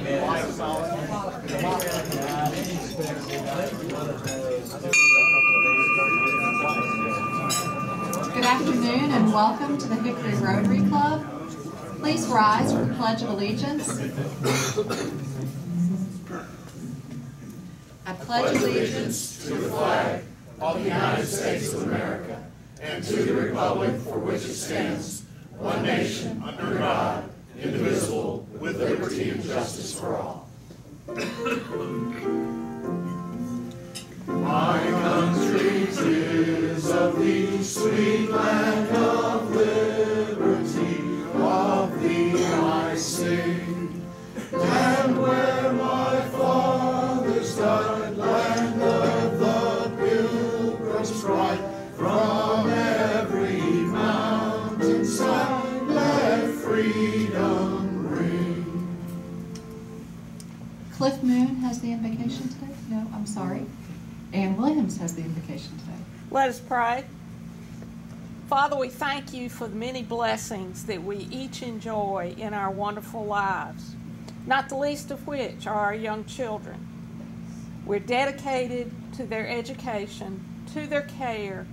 Good afternoon and welcome to the Hickory Rotary Club. Please rise for the Pledge of Allegiance. I pledge allegiance to the flag of the United States of America and to the republic for which it stands, one nation, under God, indivisible, with liberty and justice for all. My country, 'tis of thee, sweet land of liberty, of thee I sing. And where my fathers died, land of the pilgrim's pride, from every mountainside let freedom ring. Cliff Moon has the invocation today. No, I'm sorry. Ann Williams has the invocation today. Let us pray. Father, we thank you for the many blessings that we each enjoy in our wonderful lives, not the least of which are our young children. We're dedicated to their education, to their care,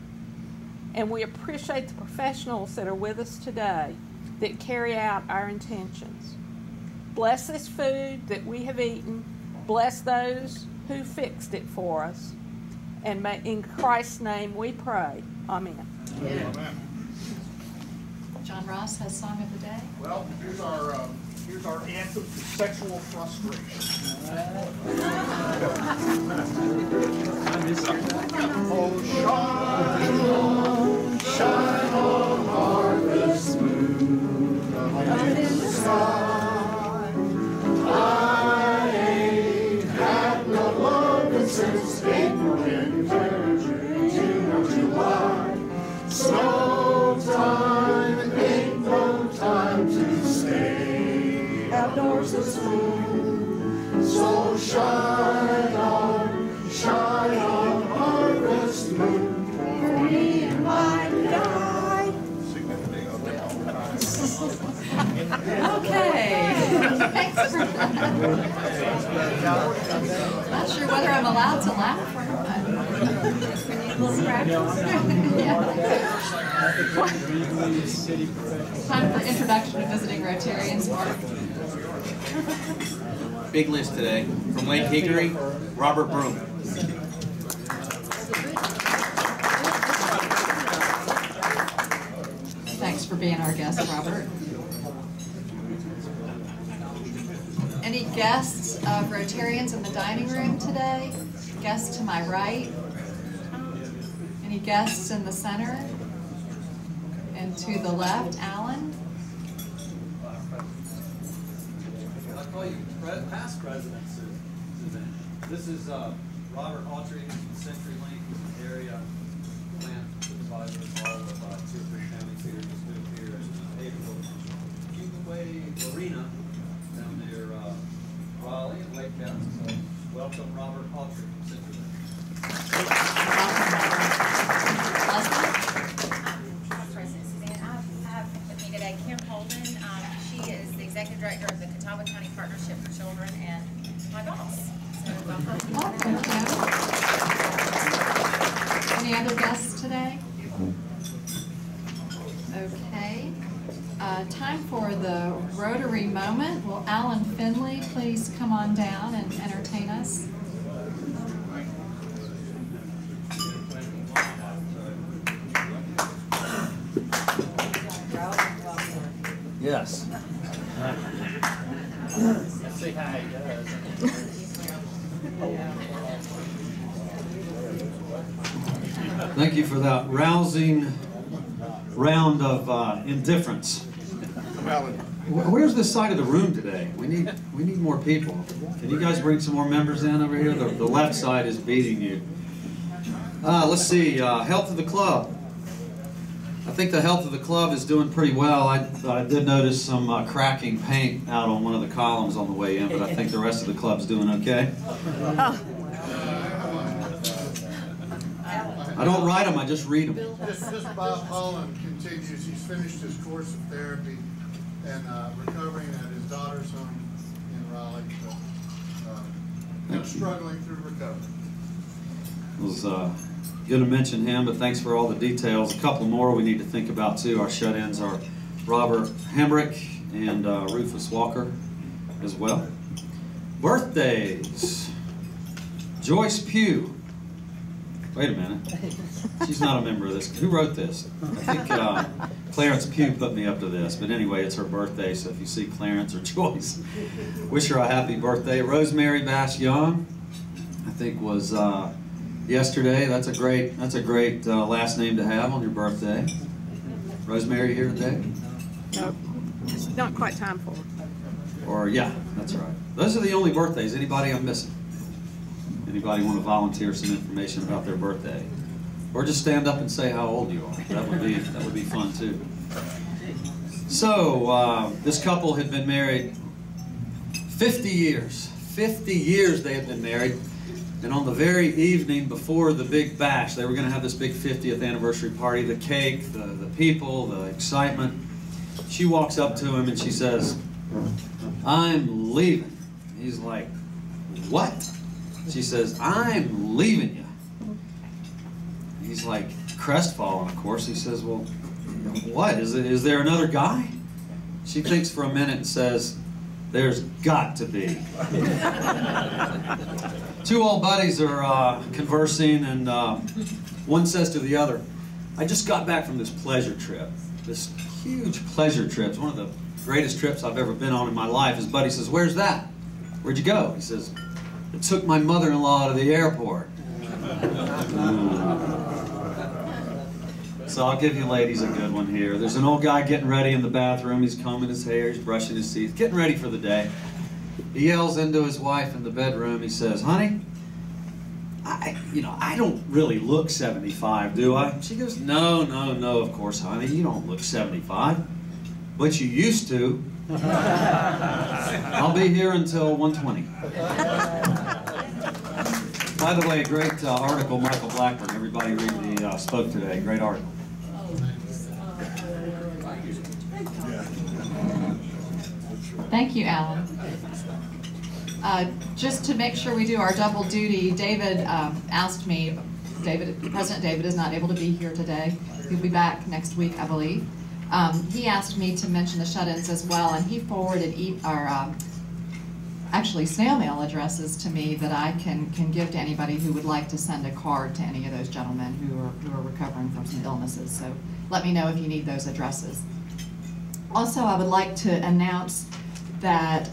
and we appreciate the professionals that are with us today that carry out our intentions. Bless this food that we have eaten. Bless those who fixed it for us. And in Christ's name we pray. Amen. Amen. John Ross has Song of the Day. Well, here's our anthem to sexual frustration. Oh, shine on harvest moon up in the sky. I ain't had no love since April and June or July. Snow time ain't no time to stay outdoors this moon. So shine on harvest moon for me and my guy. Okay. Thanks for that. Not sure whether I'm allowed to laugh or not. We need a little practice. Time for introduction to visiting Rotarians. Mark. Big list today. From Lake Hickory, Robert Broom. Thanks for being our guest, Robert. Any guests of Rotarians in the dining room today? Guests to my right? Any guests in the center? And to the left, Alan? I'll call you past presidents, Susan. This is Robert Autry from CenturyLink, who's an area plant supervisor of all of 2 or 3 counties here, just moved here in April. Cuba Arena down near Raleigh and Lake County. So welcome Robert Autry from CenturyLink. President Suzanne, I have with me today Kim Holden. She is the Executive Director of the Catawba County Partnership for Children and my boss. So welcome. Welcome, Kim. Any other guests today? Okay. Time for the Rotary moment. Will Alan Finley please come on down and entertain us? Yes. Let's see how he does. Thank you for that rousing round of indifference. Where's this side of the room today? We need more people. Can you guys bring some more members in over here? The left side is beating you. Let's see. Health of the club. I think the health of the club is doing pretty well. I did notice some cracking paint out on one of the columns on the way in, but I think the rest of the club's doing okay. I don't write them, I just read them. This Bob Holland continues. He's finished his course of therapy and recovering at his daughter's home in Raleigh. struggling through recovery. It was going to mention him, but thanks for all the details. A couple more we need to think about too. Our shut-ins are Robert Hamrick and Rufus Walker as well. Birthdays. Joyce Pugh. Wait a minute. She's not a member of this. Who wrote this? I think Clarence Pugh put me up to this. But anyway, it's her birthday, so if you see Clarence or Joyce, wish her a happy birthday. Rosemary Bass Young, I think was yesterday. That's a great last name to have on your birthday. Rosemary here today? Nope. It's not quite time for it. Or yeah, that's right. Those are the only birthdays. Anybody I'm missing? Anybody want to volunteer some information about their birthday? Or just stand up and say how old you are. That would be fun too. So this couple had been married 50 years. 50 years they had been married. And on the very evening before the big bash, they were going to have this big 50th anniversary party, the cake, the people, the excitement. She walks up to him and she says, "I'm leaving." He's like, "What?" She says, "I'm leaving you." He's like crestfallen, of course. He says, "Well, what? Is there another guy?" She thinks for a minute and says, "There's got to be." Two old buddies are conversing, and one says to the other, "I just got back from this pleasure trip, this huge pleasure trip. It's one of the greatest trips I've ever been on in my life." His buddy says, "Where's that? Where'd you go?" He says, "It took my mother-in-law to the airport." So I'll give you ladies a good one here. There's an old guy getting ready in the bathroom. He's combing his hair, he's brushing his teeth, getting ready for the day. He yells into his wife in the bedroom. He says, "Honey, I don't really look 75, do I?" She goes, No, of course, honey, you don't look 75. But you used to." "I'll be here until 1:20. By the way, a great article, Michael Blackburn. Everybody read the spoke today. Great article. Thank you, Alan. Just to make sure we do our double duty, David asked me, President David is not able to be here today. He'll be back next week, I believe. He asked me to mention the shut-ins as well, and he forwarded actually snail mail addresses to me that I can give to anybody who would like to send a card to any of those gentlemen who are recovering from some illnesses. So let me know if you need those addresses. Also, I would like to announce that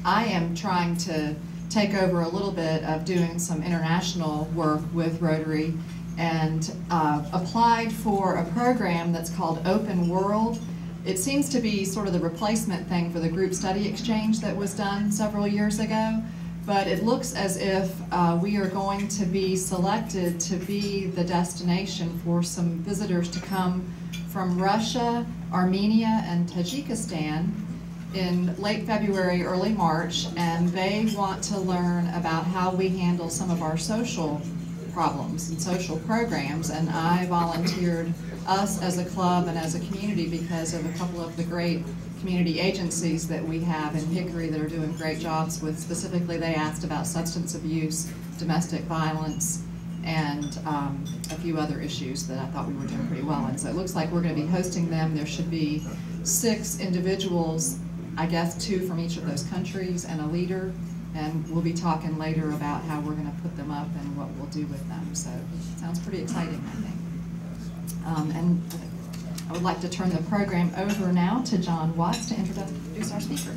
I am trying to take over a little bit of doing some international work with Rotary, and applied for a program that's called Open World. It seems to be sort of the replacement thing for the group study exchange that was done several years ago, but it looks as if we are going to be selected to be the destination for some visitors to come from Russia, Armenia, and Tajikistan in late February, early March, and they want to learn about how we handle some of our social problems and social programs. And I volunteered us as a club and as a community because of a couple of the great community agencies that we have in Hickory that are doing great jobs with, specifically they asked about substance abuse, domestic violence, and a few other issues that I thought we were doing pretty well in. So it looks like we're going to be hosting them. There should be 6 individuals, I guess 2 from each of those countries, and a leader. And we'll be talking later about how we're going to put them up and what we'll do with them. So it sounds pretty exciting, I think. And I would like to turn the program over now to John Watts to introduce our speaker.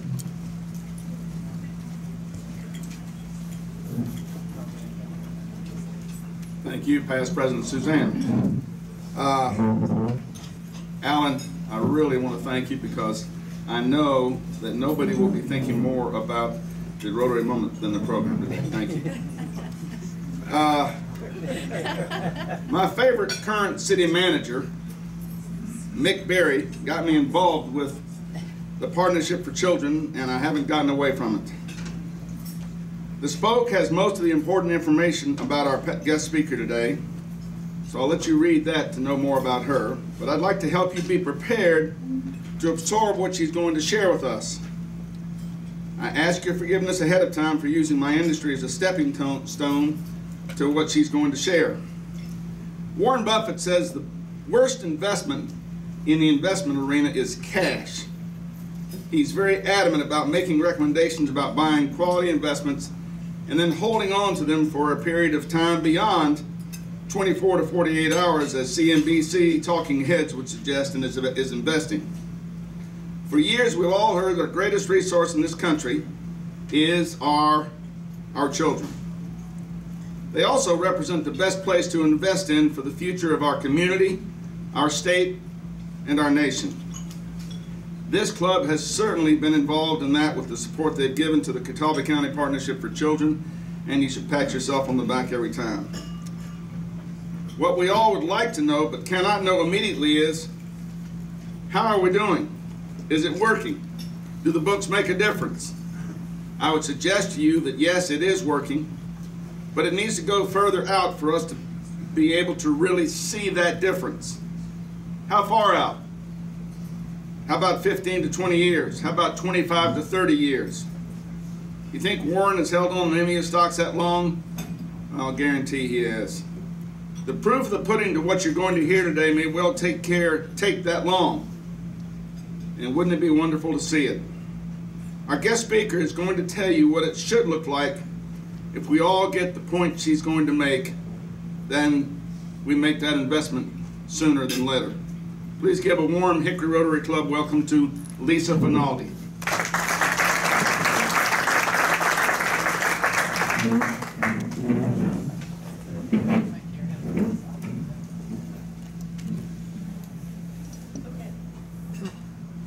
Thank you, Past President Suzanne. Alan, I really want to thank you because I know that nobody will be thinking more about the Rotary moment than the program today. Thank you. My favorite current city manager, Mick Berry, got me involved with the Partnership for Children, and I haven't gotten away from it. The Spoke has most of the important information about our guest speaker today, so I'll let you read that to know more about her, but I'd like to help you be prepared to absorb what she's going to share with us. I ask your forgiveness ahead of time for using my industry as a stepping stone to what she's going to share. Warren Buffett says the worst investment in the investment arena is cash. He's very adamant about making recommendations about buying quality investments and then holding on to them for a period of time beyond 24 to 48 hours, as CNBC talking heads would suggest, and is investing. For years, we've all heard the greatest resource in this country is our children. They also represent the best place to invest in for the future of our community, our state, and our nation. This club has certainly been involved in that with the support they've given to the Catawba County Partnership for Children, and you should pat yourself on the back every time. What we all would like to know but cannot know immediately is, how are we doing? Is it working? Do the books make a difference? I would suggest to you that yes, it is working, but it needs to go further out for us to be able to really see that difference. How far out? How about 15 to 20 years? How about 25 to 30 years? You think Warren has held on to any of his stocks that long? I'll guarantee he has. The proof of the pudding to what you're going to hear today may well take that long. And wouldn't it be wonderful to see it? Our guest speaker is going to tell you what it should look like if we all get the point she's going to make, then we make that investment sooner than later. Please give a warm Hickory Rotary Club welcome to Lisa Finaldi.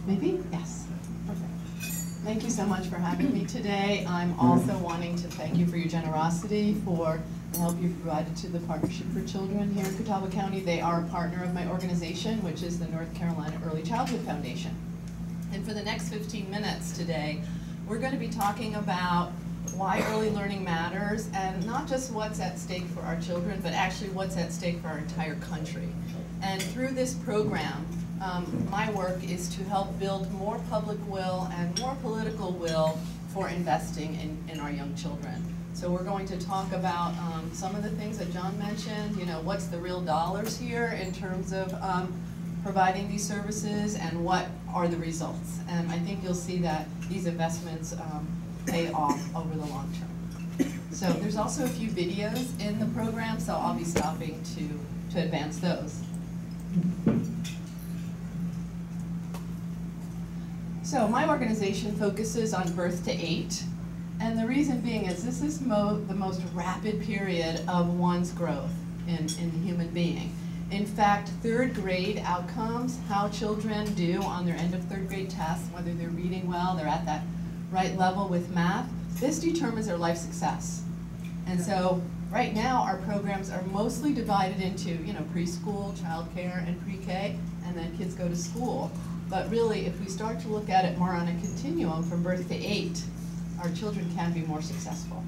Maybe? Yes. Perfect. Thank you so much for having me today. I'm also wanting to thank you for your generosity, for the help you've provided to the Partnership for Children here in Catawba County. They are a partner of my organization, which is the North Carolina Early Childhood Foundation. And for the next 15 minutes today, we're going to be talking about why early learning matters, and not just what's at stake for our children, but actually what's at stake for our entire country. And through this program, my work is to help build more public will and more political will for investing in our young children. So we're going to talk about some of the things that John mentioned, you know, what's the real dollars here in terms of providing these services, and what are the results. And I think you'll see that these investments pay off over the long term. So there's also a few videos in the program, so I'll be stopping to advance those. So my organization focuses on birth to 8, and the reason being is this is the most rapid period of one's growth in the human being. In fact, 3rd grade outcomes, how children do on their end of 3rd grade tests, whether they're reading well, they're at that right level with math, this determines their life success. And so right now our programs are mostly divided into, you know, preschool, childcare, and pre-K, and then kids go to school. But really, if we start to look at it more on a continuum from birth to 8, our children can be more successful.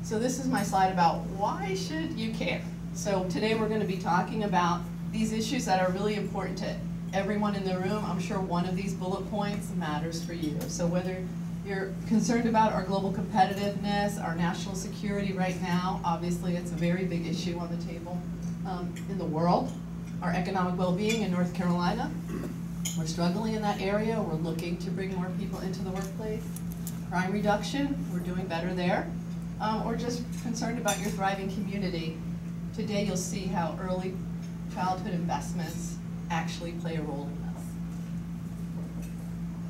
So this is my slide about why should you care. So today we're going to be talking about these issues that are really important to everyone in the room. I'm sure one of these bullet points matters for you. So whether you're concerned about our global competitiveness, our national security right now, obviously it's a very big issue on the table in the world. Our economic well-being in North Carolina, we're struggling in that area. We're looking to bring more people into the workplace. Crime reduction, we're doing better there. Or just concerned about your thriving community. Today you'll see how early childhood investments actually play a role in this.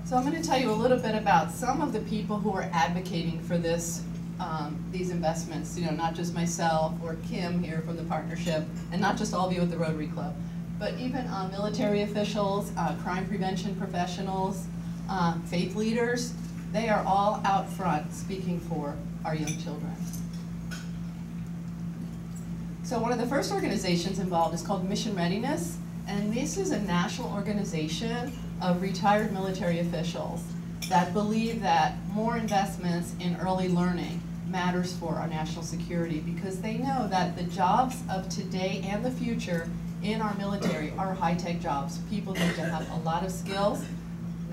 So I'm going to tell you a little bit about some of the people who are advocating for this, these investments, you know, not just myself or Kim here from the partnership, and not just all of you at the Rotary Club, but even military officials, crime prevention professionals, faith leaders. They are all out front speaking for our young children. So one of the first organizations involved is called Mission Readiness, and this is a national organization of retired military officials that believe that more investments in early learning matters for our national security, because they know that the jobs of today and the future in our military are high-tech jobs. People need to have a lot of skills,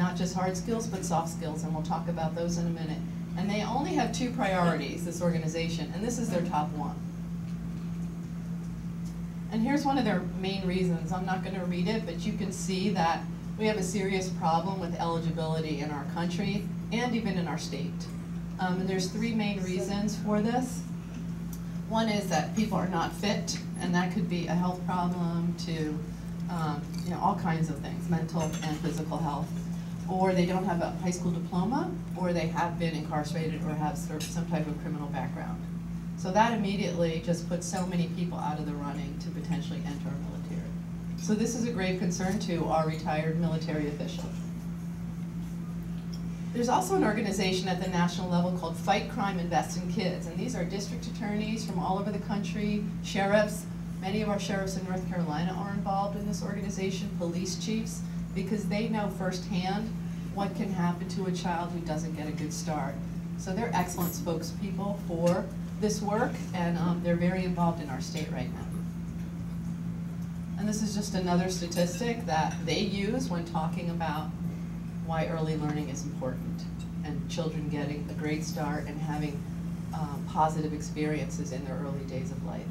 not just hard skills, but soft skills, and we'll talk about those in a minute. And they only have 2 priorities, this organization, and this is their top one. And here's one of their main reasons. I'm not going to read it, but you can see that we have a serious problem with eligibility in our country and even in our state. And there's 3 main reasons for this. One is that people are not fit, and that could be a health problem to all kinds of things, mental and physical health. Or they don't have a high school diploma, or they have been incarcerated or have some type of criminal background. So that immediately just puts so many people out of the running to potentially enter our military. So this is a grave concern to our retired military officials. There's also an organization at the national level called Fight Crime, Invest in Kids, and these are district attorneys from all over the country, sheriffs. Many of our sheriffs in North Carolina are involved in this organization, police chiefs, because they know firsthand what can happen to a child who doesn't get a good start. So they're excellent spokespeople for this work, and they're very involved in our state right now. And this is just another statistic that they use when talking about why early learning is important and children getting a great start and having positive experiences in their early days of life.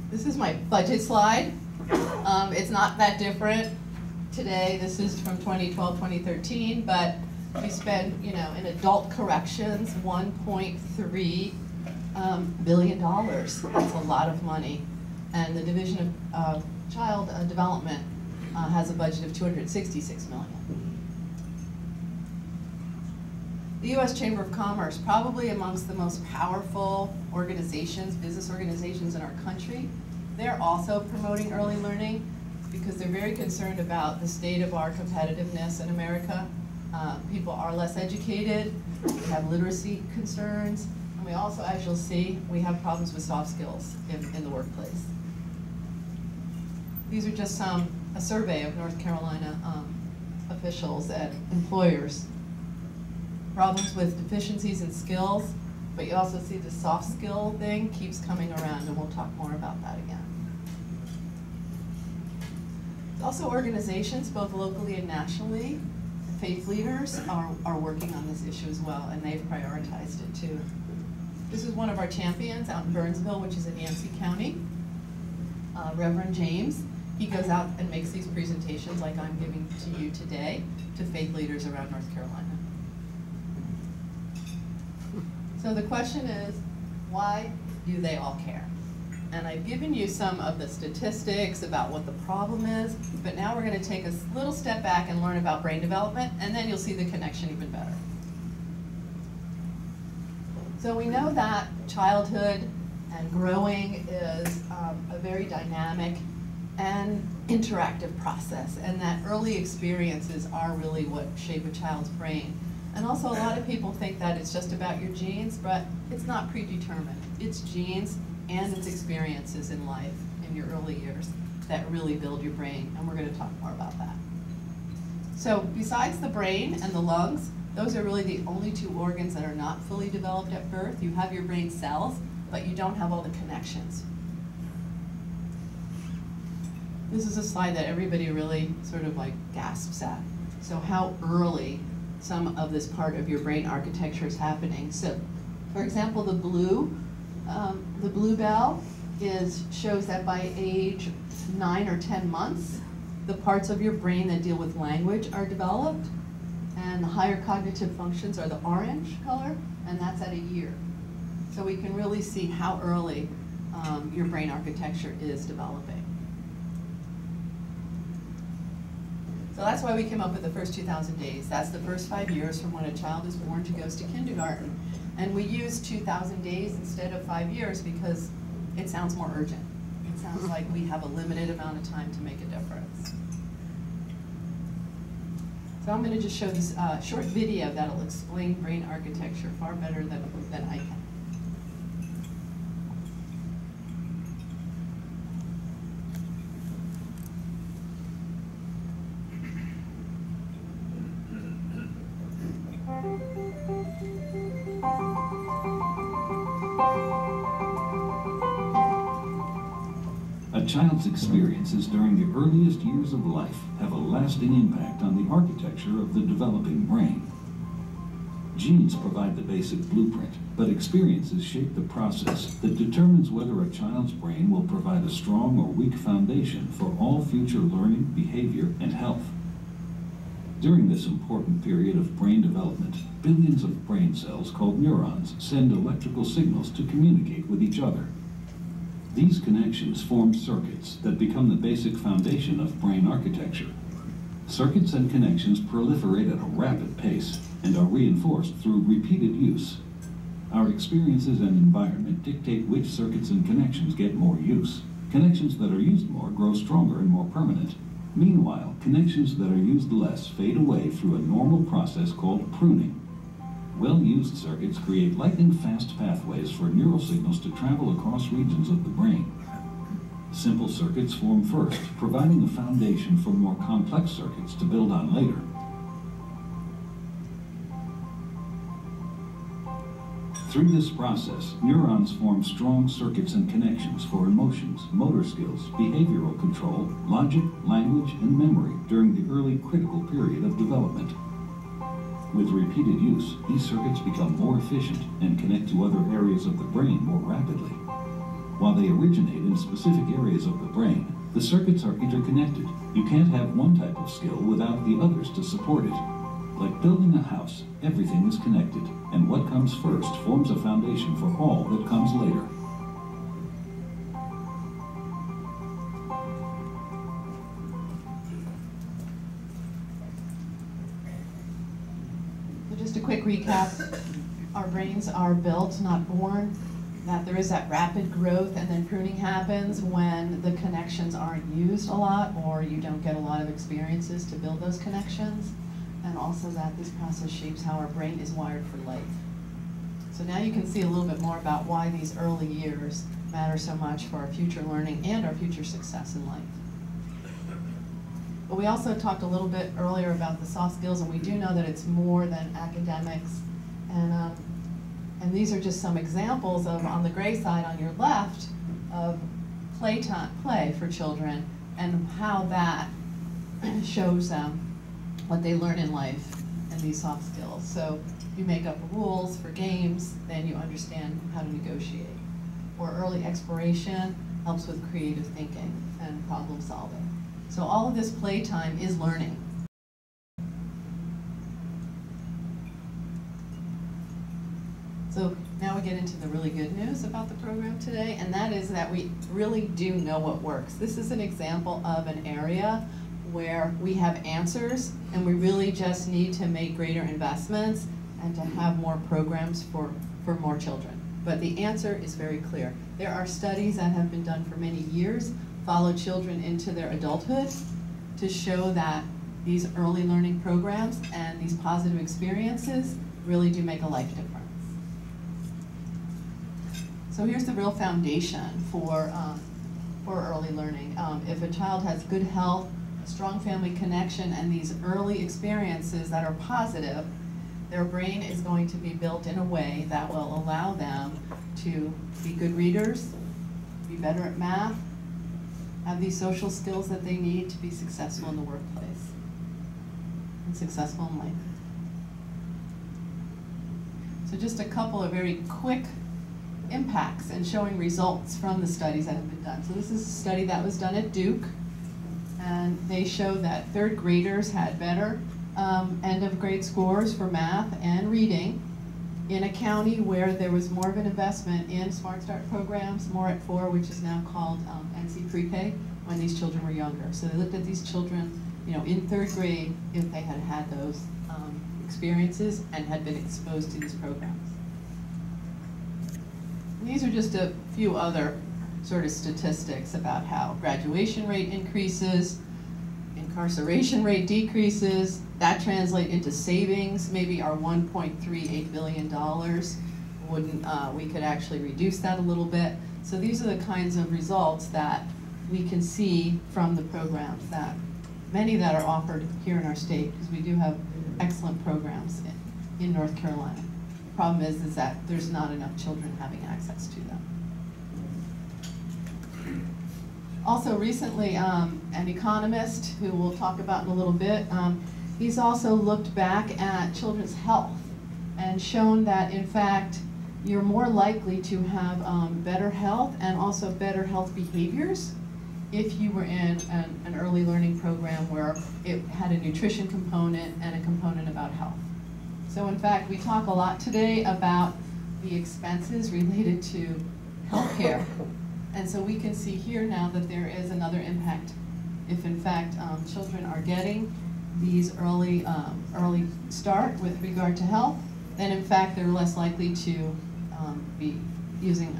This is my budget slide. It's not that different today. This is from 2012, 2013, but we spend, in adult corrections, $1.3 billion. That's a lot of money. And the Division of Child Development has a budget of $266 million. The U.S. Chamber of Commerce, probably amongst the most powerful organizations, business organizations in our country, they're also promoting early learning because they're very concerned about the state of our competitiveness in America. People are less educated, we have literacy concerns, and we also, as you'll see, we have problems with soft skills in the workplace. These are just a survey of North Carolina officials and employers. Problems with deficiencies in skills, but you also see the soft skill thing keeps coming around, and we'll talk more about that again. Also, organizations, both locally and nationally, faith leaders are working on this issue as well, and they've prioritized it too. This is one of our champions out in Burnsville, which is in Yancey County, Reverend James. He goes out and makes these presentations like I'm giving to you today to faith leaders around North Carolina. So the question is, why do they all care? And I've given you some of the statistics about what the problem is, but now we're going to take a little step back and learn about brain development, and then you'll see the connection even better. So we know that childhood and growing is a very dynamic and interactive process, and that early experiences are really what shape a child's brain. And also a lot of people think that it's just about your genes, but it's not predetermined. It's genes and its experiences in life in your early years that really build your brain, and we're going to talk more about that. So besides the brain and the lungs, those are really the only 2 organs that are not fully developed at birth. You have your brain cells, but you don't have all the connections. This is a slide that everybody really sort of like gasps at. So how early some of this part of your brain architecture is happening. So, for example, the blue bell shows that by age 9 or 10 months, the parts of your brain that deal with language are developed, and the higher cognitive functions are the orange color, and that's at a year. So we can really see how early your brain architecture is developing. So that's why we came up with the first 2,000 days. That's the first 5 years from when a child is born to goes to kindergarten. And we use 2,000 days instead of 5 years because it sounds more urgent. It sounds like we have a limited amount of time to make a difference. So I'm going to just show this short video that'll explain brain architecture far better than I can. A child's experiences during the earliest years of life have a lasting impact on the architecture of the developing brain. Genes provide the basic blueprint, but experiences shape the process that determines whether a child's brain will provide a strong or weak foundation for all future learning, behavior, and health. During this important period of brain development, billions of brain cells called neurons send electrical signals to communicate with each other. These connections form circuits that become the basic foundation of brain architecture. Circuits and connections proliferate at a rapid pace and are reinforced through repeated use. Our experiences and environment dictate which circuits and connections get more use. Connections that are used more grow stronger and more permanent. Meanwhile, connections that are used less fade away through a normal process called pruning. Well-used circuits create lightning-fast pathways for neural signals to travel across regions of the brain. Simple circuits form first, providing a foundation for more complex circuits to build on later. Through this process, neurons form strong circuits and connections for emotions, motor skills, behavioral control, logic, language, and memory during the early critical period of development. With repeated use, these circuits become more efficient and connect to other areas of the brain more rapidly. While they originate in specific areas of the brain, the circuits are interconnected. You can't have one type of skill without the others to support it. Like building a house, everything is connected, and what comes first forms a foundation for all that comes later. So just a quick recap. Our brains are built, not born. That there is that rapid growth and then pruning happens when the connections aren't used a lot or you don't get a lot of experiences to build those connections. And also that this process shapes how our brain is wired for life. So now you can see a little bit more about why these early years matter so much for our future learning and our future success in life. But we also talked a little bit earlier about the soft skills, and we do know that it's more than academics. And these are just some examples of, on the gray side on your left, of play for children and how that shows them what they learn in life and these soft skills. So you make up rules for games, then you understand how to negotiate. Or early exploration helps with creative thinking and problem solving. So all of this playtime is learning. So now we get into the really good news about the program today, and that is that we really do know what works. This is an example of an area where we have answers and we really just need to make greater investments and to have more programs for more children. But the answer is very clear. There are studies that have been done for many years, follow children into their adulthood, to show that these early learning programs and these positive experiences really do make a life difference. So here's the real foundation for early learning. If a child has good health, a strong family connection, and these early experiences that are positive, their brain is going to be built in a way that will allow them to be good readers, be better at math, have these social skills that they need to be successful in the workplace and successful in life. So just a couple of very quick impacts and showing results from the studies that have been done. So this is a study that was done at Duke, and they showed that third graders had better end of grade scores for math and reading in a county where there was more of an investment in Smart Start programs, More at 4, which is now called NC Pre-K, when these children were younger. So they looked at these children, in third grade, if they had had those experiences and had been exposed to these programs. And these are just a few other sort of statistics about how graduation rate increases, incarceration rate decreases. That translates into savings. Maybe our $1.38 billion we could actually reduce that a little bit. So these are the kinds of results that we can see from the programs, that many that are offered here in our state, because we do have excellent programs in North Carolina. The problem is that there's not enough children having access to them. Also recently, an economist who we'll talk about in a little bit, he's also looked back at children's health and shown that, in fact, you're more likely to have better health and also better health behaviors if you were in an early learning program where it had a nutrition component and a component about health. So in fact, we talk a lot today about the expenses related to healthcare. And so we can see here now that there is another impact. If in fact children are getting these early start with regard to health, then in fact they're less likely to be using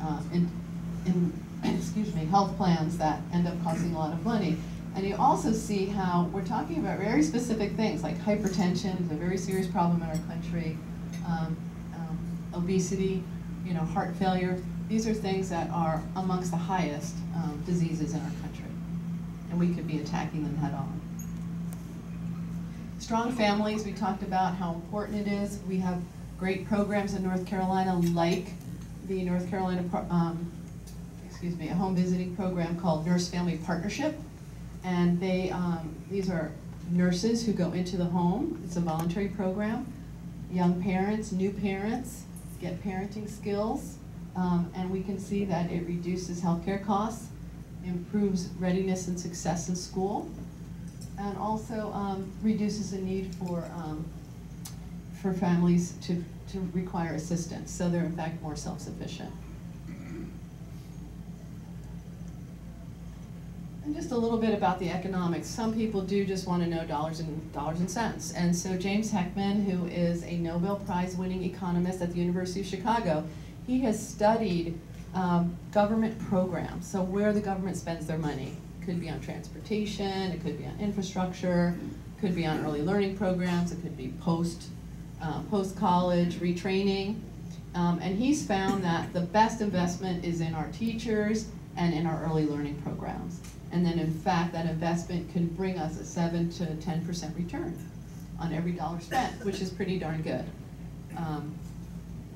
health plans that end up costing a lot of money. And you also see how we're talking about very specific things like hypertension is a very serious problem in our country, obesity, heart failure. These are things that are amongst the highest diseases in our country, and we could be attacking them head on. Strong families, we talked about how important it is. We have great programs in North Carolina, like the North Carolina, a home visiting program called Nurse Family Partnership. And these are nurses who go into the home. It's a voluntary program. Young parents, new parents get parenting skills. And we can see that it reduces healthcare costs, improves readiness and success in school, and also reduces the need for families to require assistance. So they're in fact more self-sufficient. And just a little bit about the economics. Some people do just want to know dollars and cents. And so James Heckman, who is a Nobel Prize winning economist at the University of Chicago, he has studied government programs, so where the government spends their money. It could be on transportation, it could be on infrastructure, it could be on early learning programs, it could be post-college retraining. And he's found that the best investment is in our teachers and in our early learning programs. And then in fact, that investment can bring us a 7 to 10% return on every dollar spent, which is pretty darn good.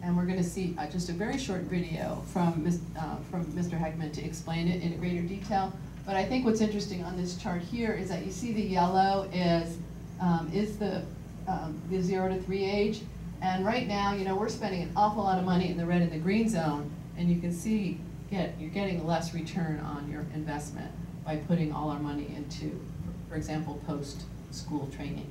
And we're going to see just a very short video from Mr. Heckman to explain it in greater detail. But I think what's interesting on this chart here is that you see the yellow is the 0 to 3 age. And right now, we're spending an awful lot of money in the red and the green zone. And you can see you're getting less return on your investment by putting all our money into, for example, post-school training.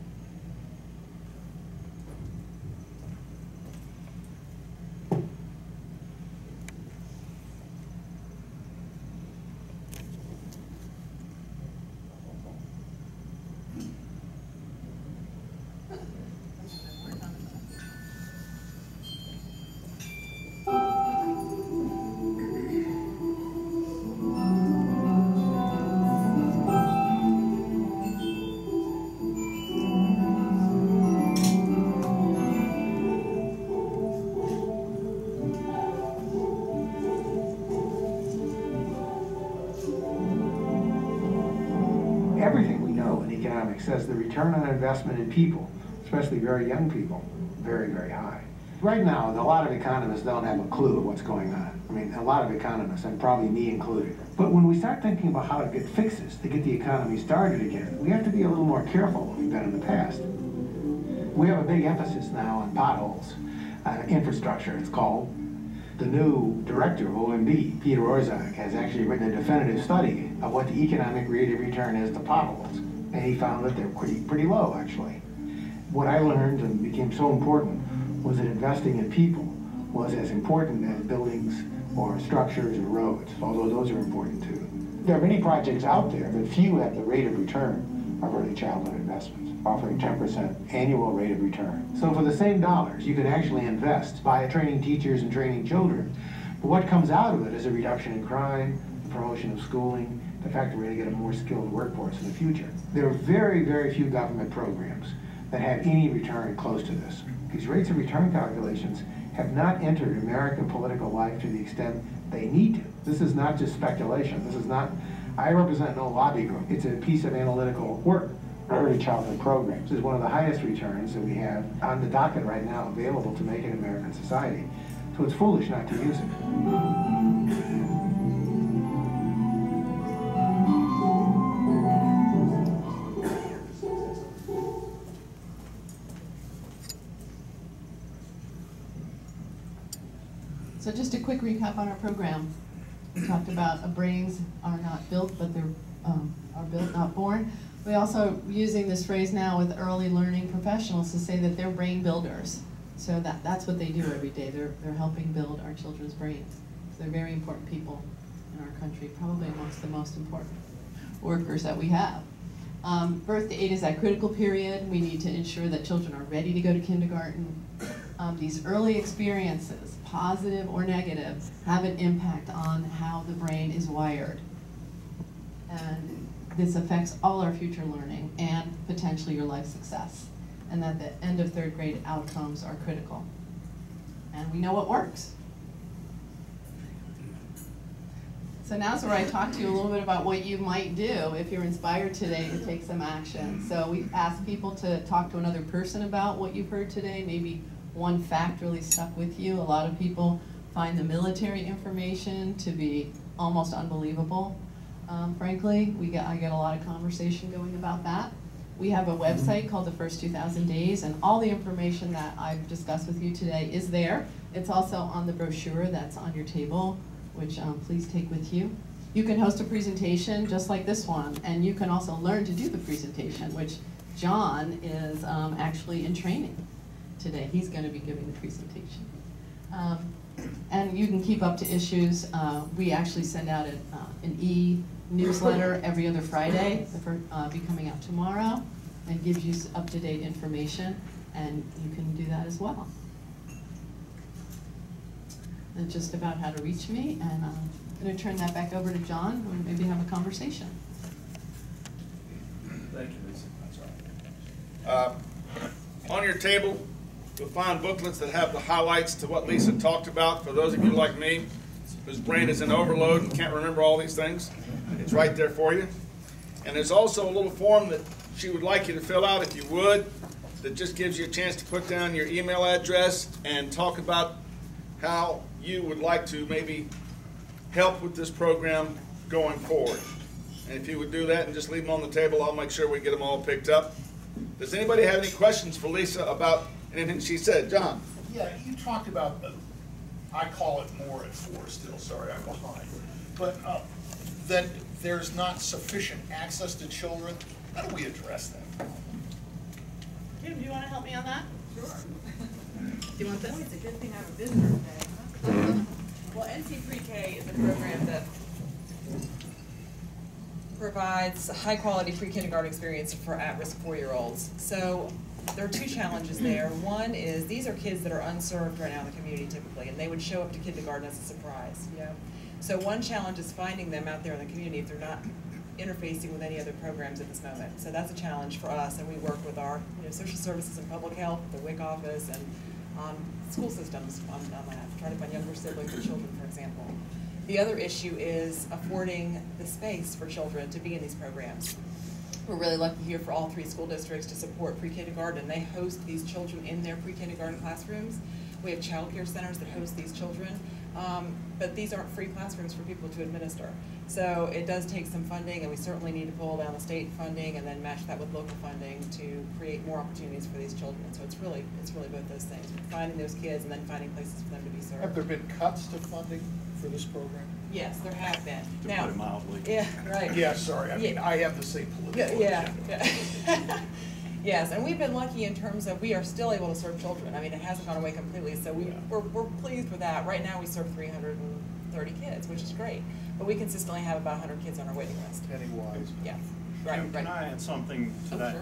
Everything we know in economics says the return on investment in people, especially very young people, very, very high. Right now, a lot of economists don't have a clue of what's going on. I mean, a lot of economists, and probably me included. But when we start thinking about how to get fixes to get the economy started again, we have to be a little more careful than we've been in the past. We have a big emphasis now on potholes, infrastructure, it's called. The new director of OMB, Peter Orszag, has actually written a definitive study of what the economic rate of return is to potholes. And he found that they're pretty low, actually. What I learned and became so important was that investing in people was as important as buildings or structures or roads, although those are important too. There are many projects out there, but few have the rate of return of early childhood investments, offering 10% annual rate of return. So for the same dollars, you can actually invest by training teachers and training children. But what comes out of it is a reduction in crime, the promotion of schooling, the fact that we're going to get a more skilled workforce in the future. There are very, very few government programs that have any return close to this. These rates of return calculations have not entered American political life to the extent they need to. This is not just speculation. This is not, I represent no lobby group. It's a piece of analytical work. Early childhood programs is one of the highest returns that we have on the docket right now available to make in American society. So it's foolish not to use it. So just a quick recap on our program. We talked about brains are not built, but they're are built, not born. We also using this phrase now with early learning professionals to say that they're brain builders. So that's what they do every day. They're helping build our children's brains. So they're very important people in our country, probably amongst the most important workers that we have. Birth to 8 is that critical period. We need to ensure that children are ready to go to kindergarten. These early experiences, positive or negative, have an impact on how the brain is wired. And this affects all our future learning and potentially your life success. And that the end of 3rd grade outcomes are critical. And we know what works. So now's where I talk to you a little bit about what you might do if you're inspired today to take some action. So we asked people to talk to another person about what you've heard today. Maybe one fact really stuck with you. A lot of people find the military information to be almost unbelievable. Frankly, I get a lot of conversation going about that. We have a website called The First 2,000 Days, and all the information that I've discussed with you today is there. It's also on the brochure that's on your table, which please take with you. You can host a presentation just like this one, and you can also learn to do the presentation, which John is actually in training today. He's going to be giving the presentation. And you can keep up to issues. We actually send out an e-newsletter every other Friday, be coming out tomorrow, and gives you up-to-date information, and you can do that as well. That's just about how to reach me, and I'm going to turn that back over to John and maybe have a conversation. Thank you, Lisa. That's right. On your table, you'll find booklets that have the highlights to what Lisa talked about. For those of you like me, whose brain is in overload and can't remember all these things, it's right there for you. And there's also a little form that she would like you to fill out, if you would, that just gives you a chance to put down your email address and talk about how you would like to maybe help with this program going forward. And if you would do that and just leave them on the table, I'll make sure we get them all picked up. Does anybody have any questions for Lisa about anything she said? John? Yeah, you talked about, I call it more at 4 still, sorry, I'm behind. But that there's not sufficient access to children. How do we address that? Jim, do you want to help me on that? Sure. Do you want this? It's a good thing I have a visitor today. Well, NC Pre-K is a program that provides a high-quality pre-kindergarten experience for at-risk 4-year-olds. So there are 2 challenges there. One is these are kids that are unserved right now in the community typically, and they would show up to kindergarten as a surprise. You know? So one challenge is finding them out there in the community if they're not interfacing with any other programs at this moment. So that's a challenge for us, and we work with our social services and public health, the WIC office, and school systems on that, trying to find younger siblings or children, for example. The other issue is affording the space for children to be in these programs. We're really lucky here for all 3 school districts to support pre-kindergarten. They host these children in their pre-kindergarten classrooms. We have child care centers that host these children, but these aren't free classrooms for people to administer. So it does take some funding, and we certainly need to pull down the state funding and then match that with local funding to create more opportunities for these children. So it's really both those things, finding those kids and then finding places for them to be served. Have there been cuts to funding for this program? Yes, there have been. To now, put it mildly. Yeah, right. Yeah, sorry. I mean, I have the same political agenda. Yeah. Yes, and we've been lucky in terms of we are still able to serve children. I mean, it hasn't gone away completely, so we're pleased with that. Right now we serve 330 kids, which is great. But we consistently have about 100 kids on our waiting list. Pennywise. Yeah, right. Can I add something to that?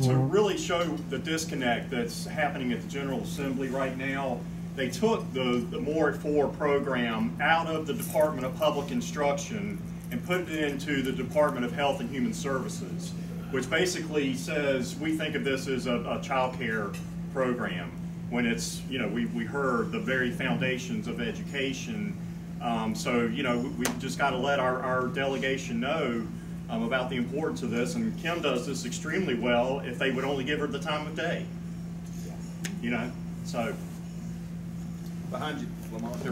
Sure. To really show the disconnect that's happening at the General Assembly right now, they took the More at 4 program out of the Department of Public Instruction and put it into the Department of Health and Human Services, which basically says we think of this as a child care program when it's, we heard the very foundations of education. So, we've just got to let our delegation know about the importance of this, and Kim does this extremely well if they would only give her the time of day. So. Behind you, Lamont.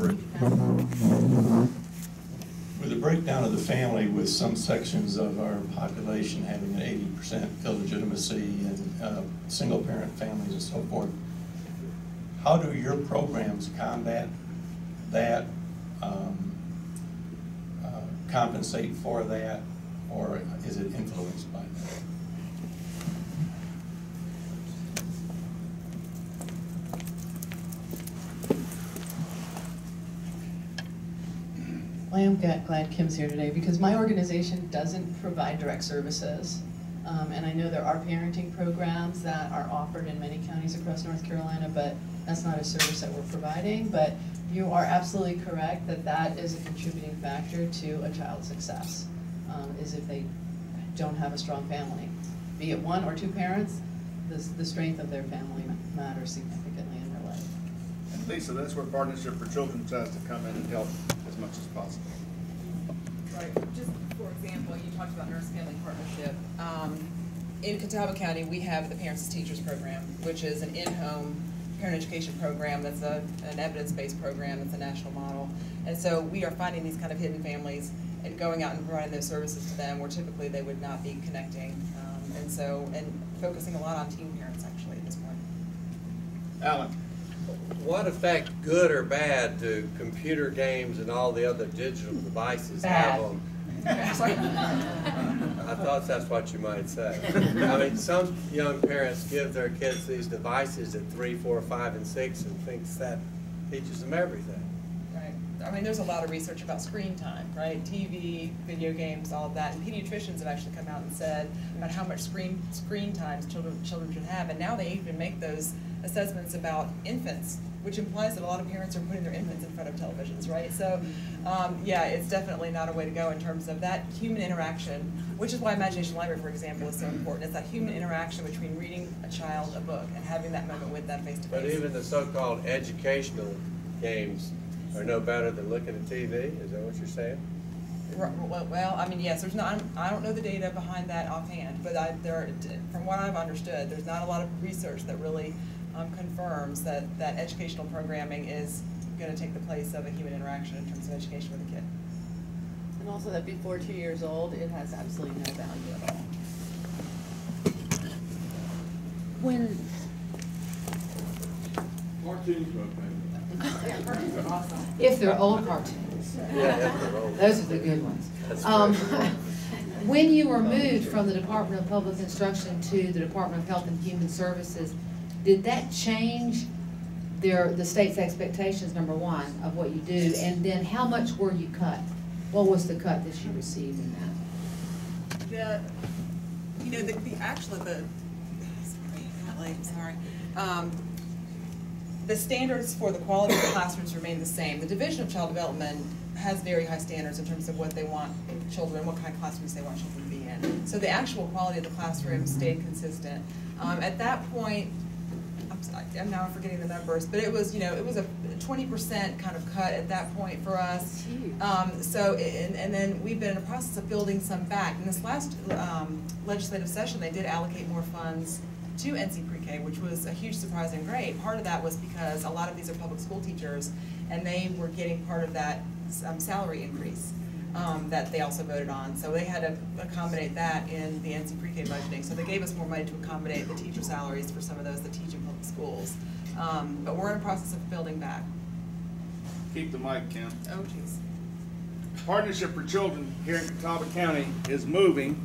With the breakdown of the family, with some sections of our population having an 80% illegitimacy and single-parent families and so forth, how do your programs combat that, compensate for that, or is it influenced by that? I am glad Kim's here today because my organization doesn't provide direct services. And I know there are parenting programs that are offered in many counties across North Carolina, but that's not a service that we're providing. But you are absolutely correct that that is a contributing factor to a child's success, is if they don't have a strong family. Be it one or two parents, the strength of their family matters significantly in their life. And Lisa, that's where Partnership for Children tries to come in and help as much as possible. Right, just for example, you talked about nurse-family partnership. In Catawba County, we have the Parents as Teachers program, which is an in-home parent education program that's an evidence-based program, that's a national model. And so we are finding these kind of hidden families and going out and providing those services to them where typically they would not be connecting. And focusing a lot on teen parents actually at this point. Alan. What effect, good or bad, do computer games and all the other digital devices have on? I thought that's what you might say. I mean, some young parents give their kids these devices at 3, 4, 5, and 6 and thinks that teaches them everything. Right. I mean, there's a lot of research about screen time, right? TV, video games, all of that. And pediatricians have actually come out and said about how much screen time children should have. And now they even make those assessments about infants, which implies that a lot of parents are putting their infants in front of televisions, right? So, yeah, it's definitely not a way to go in terms of that human interaction, which is why Imagination Library, for example, is so important. It's that human interaction between reading a child a book and having that moment with them face-to-face. But even the so-called educational games are no better than looking at TV? Is that what you're saying? Well, I mean, yes, there's not, I don't know the data behind that offhand, but from what I've understood, there's not a lot of research that really confirms that educational programming is going to take the place of a human interaction in terms of education with a kid. And also that before 2 years old, it has absolutely no value at all. When Cartoons are awesome. if they're old cartoons, those are the good ones. When you were moved from the Department of Public Instruction to the Department of Health and Human Services, did that change the state's expectations, number one, of what you do, and then how much were you cut? What was the cut that you received in that? The standards for the quality of the classrooms remain the same. The Division of Child Development has very high standards in terms of what they want children, what kind of classrooms they want children to be in. So the actual quality of the classroom stayed consistent. At that point, I'm now forgetting the numbers, but it was, it was a 20% kind of cut at that point for us. And then we've been in the process of building some back. In this last legislative session, they did allocate more funds to NC Pre-K, which was a huge surprise and great. Part of that was because a lot of these are public school teachers, and they were getting part of that salary increase that they also voted on. So they had to accommodate that in the NC Pre-K budgeting. So they gave us more money to accommodate the teacher salaries for some of those that teach in public schools. But we're in the process of building back. Keep the mic, Kim. Oh, jeez. Partnership for Children here in Catawba County is moving.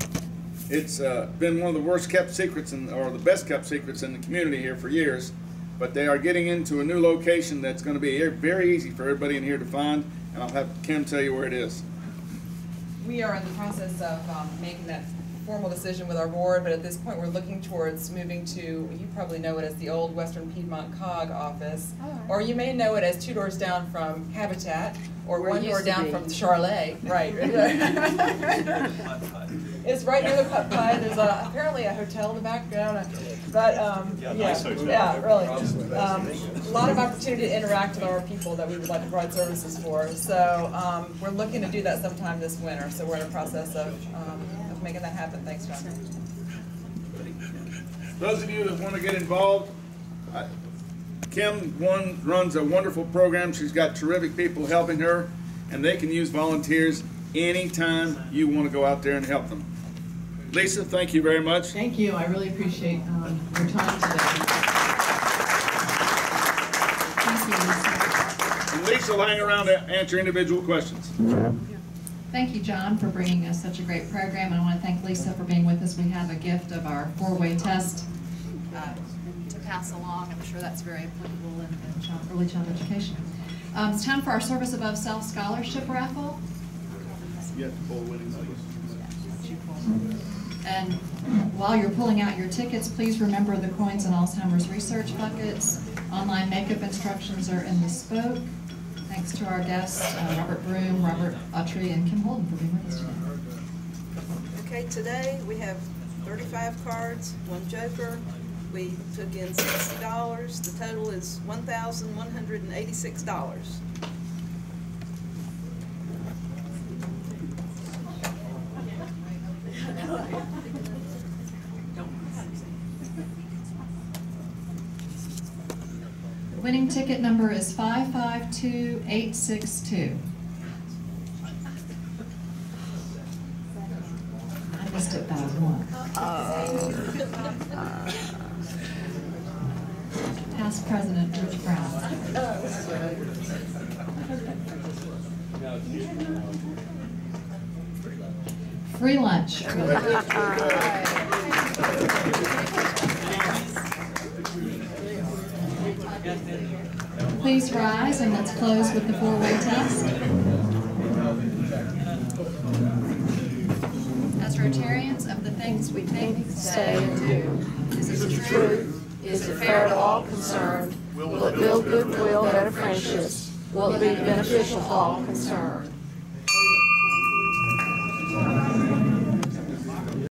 It's been one of the worst kept secrets, or the best kept secrets in the community here for years. But they are getting into a new location that's going to be very easy for everybody in here to find, and I'll have Kim tell you where it is. We are in the process of making that formal decision with our board, but at this point we're looking towards moving to, you probably know it as the old Western Piedmont COG office, or you may know it as 2 doors down from Habitat, or Where 1 door down from Charlotte. Right. It's right near the putt pie. There's apparently a hotel in the background, but nice hotel. yeah, really. A lot of opportunity to interact with our people that we would like to provide services for. So we're looking to do that sometime this winter. So we're in the process of making that happen. Thanks, John. Those of you that want to get involved, Kim runs a wonderful program. She's got terrific people helping her, and they can use volunteers anytime you want to go out there and help them. Lisa, thank you very much. Thank you. I really appreciate your time today. still hang around to answer individual questions. Thank you, John, for bringing us such a great program, and I want to thank Lisa for being with us. We have a gift of our four-way test to pass along. I'm sure that's very applicable in early child education. It's time for our Service Above Self Scholarship raffle. And while you're pulling out your tickets, please remember the coins and Alzheimer's research buckets. Online makeup instructions are in the spoke. Thanks to our guests, Robert Broom, Robert Autry, and Kim Holden for being with us today. Okay, today we have 35 cards, one joker. We took in $60. The total is $1,186. Winning ticket number is 552862. I missed it by one. Past President George Brown. Free lunch. Please rise and let's close with the four-way test. As Rotarians, of the things we think, say, and do, is it true? Is it fair to all concerned? Will it build goodwill, better friendships? Will it be beneficial to all concerned?